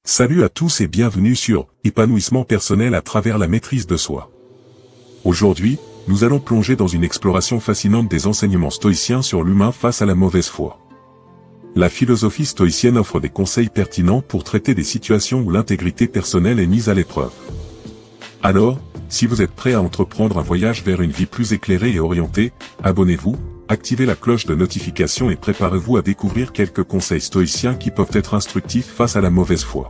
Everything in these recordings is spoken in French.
Salut à tous et bienvenue sur Épanouissement personnel à travers la maîtrise de soi. Aujourd'hui, nous allons plonger dans une exploration fascinante des enseignements stoïciens sur l'humain face à la mauvaise foi. La philosophie stoïcienne offre des conseils pertinents pour traiter des situations où l'intégrité personnelle est mise à l'épreuve. Alors, si vous êtes prêt à entreprendre un voyage vers une vie plus éclairée et orientée, abonnez-vous, activez la cloche de notification et préparez-vous à découvrir quelques conseils stoïciens qui peuvent être instructifs face à la mauvaise foi.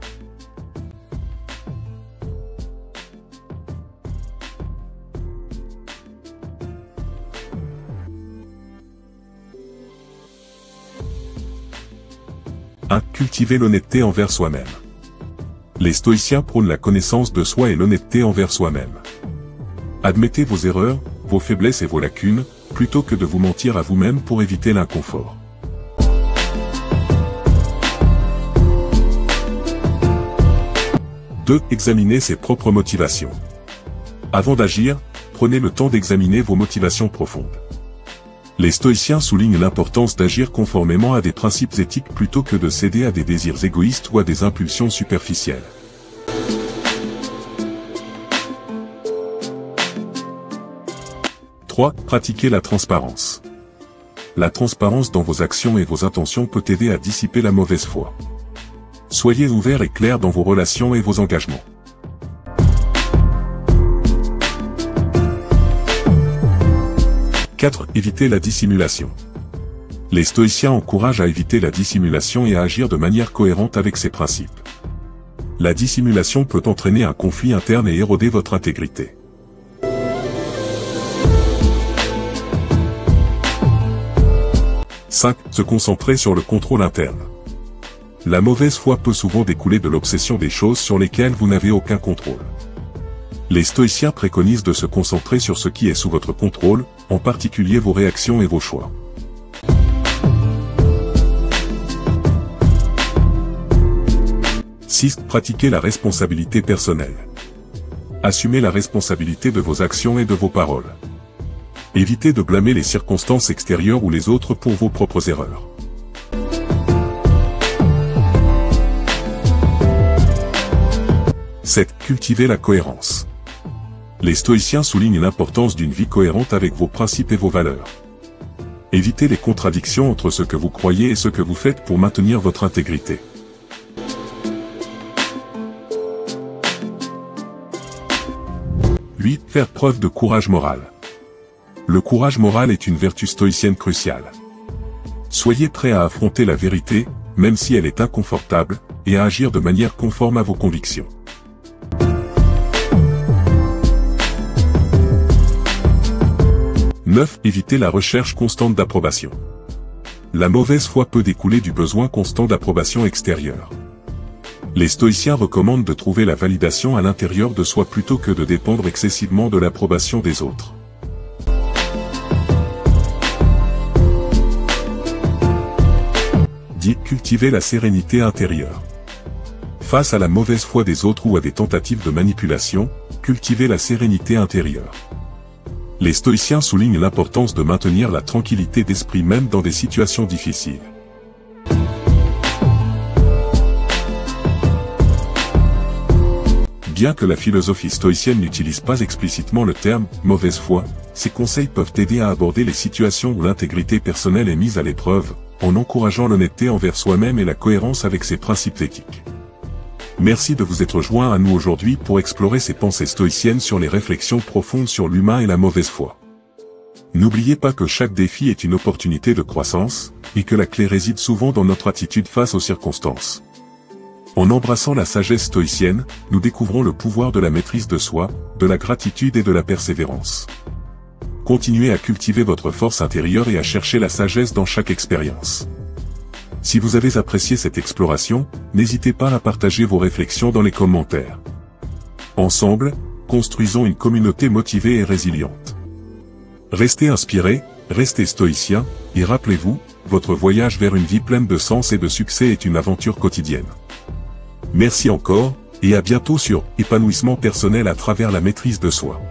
Cultiver l'honnêteté envers soi-même. Les stoïciens prônent la connaissance de soi et l'honnêteté envers soi-même. Admettez vos erreurs, vos faiblesses et vos lacunes, plutôt que de vous mentir à vous-même pour éviter l'inconfort. Examiner ses propres motivations. Avant d'agir, prenez le temps d'examiner vos motivations profondes. Les stoïciens soulignent l'importance d'agir conformément à des principes éthiques plutôt que de céder à des désirs égoïstes ou à des impulsions superficielles. Pratiquer la transparence. La transparence dans vos actions et vos intentions peut aider à dissiper la mauvaise foi. Soyez ouverts et clairs dans vos relations et vos engagements. Éviter la dissimulation. Les stoïciens encouragent à éviter la dissimulation et à agir de manière cohérente avec ses principes. La dissimulation peut entraîner un conflit interne et éroder votre intégrité. Se concentrer sur le contrôle interne. La mauvaise foi peut souvent découler de l'obsession des choses sur lesquelles vous n'avez aucun contrôle. Les stoïciens préconisent de se concentrer sur ce qui est sous votre contrôle, en particulier vos réactions et vos choix. Pratiquer la responsabilité personnelle. Assumez la responsabilité de vos actions et de vos paroles. Évitez de blâmer les circonstances extérieures ou les autres pour vos propres erreurs. Cultiver la cohérence. Les stoïciens soulignent l'importance d'une vie cohérente avec vos principes et vos valeurs. Évitez les contradictions entre ce que vous croyez et ce que vous faites pour maintenir votre intégrité. Faire preuve de courage moral. Le courage moral est une vertu stoïcienne cruciale. Soyez prêt à affronter la vérité, même si elle est inconfortable, et à agir de manière conforme à vos convictions. Éviter la recherche constante d'approbation. La mauvaise foi peut découler du besoin constant d'approbation extérieure. Les stoïciens recommandent de trouver la validation à l'intérieur de soi plutôt que de dépendre excessivement de l'approbation des autres. Cultiver la sérénité intérieure. Face à la mauvaise foi des autres ou à des tentatives de manipulation, cultivez la sérénité intérieure. Les stoïciens soulignent l'importance de maintenir la tranquillité d'esprit même dans des situations difficiles. Bien que la philosophie stoïcienne n'utilise pas explicitement le terme « mauvaise foi », ces conseils peuvent aider à aborder les situations où l'intégrité personnelle est mise à l'épreuve, en encourageant l'honnêteté envers soi-même et la cohérence avec ses principes éthiques. Merci de vous être joint à nous aujourd'hui pour explorer ces pensées stoïciennes sur les réflexions profondes sur l'humain et la mauvaise foi. N'oubliez pas que chaque défi est une opportunité de croissance, et que la clé réside souvent dans notre attitude face aux circonstances. En embrassant la sagesse stoïcienne, nous découvrons le pouvoir de la maîtrise de soi, de la gratitude et de la persévérance. Continuez à cultiver votre force intérieure et à chercher la sagesse dans chaque expérience. Si vous avez apprécié cette exploration, n'hésitez pas à partager vos réflexions dans les commentaires. Ensemble, construisons une communauté motivée et résiliente. Restez inspirés, restez stoïciens, et rappelez-vous, votre voyage vers une vie pleine de sens et de succès est une aventure quotidienne. Merci encore, et à bientôt sur Épanouissement personnel à travers la maîtrise de soi.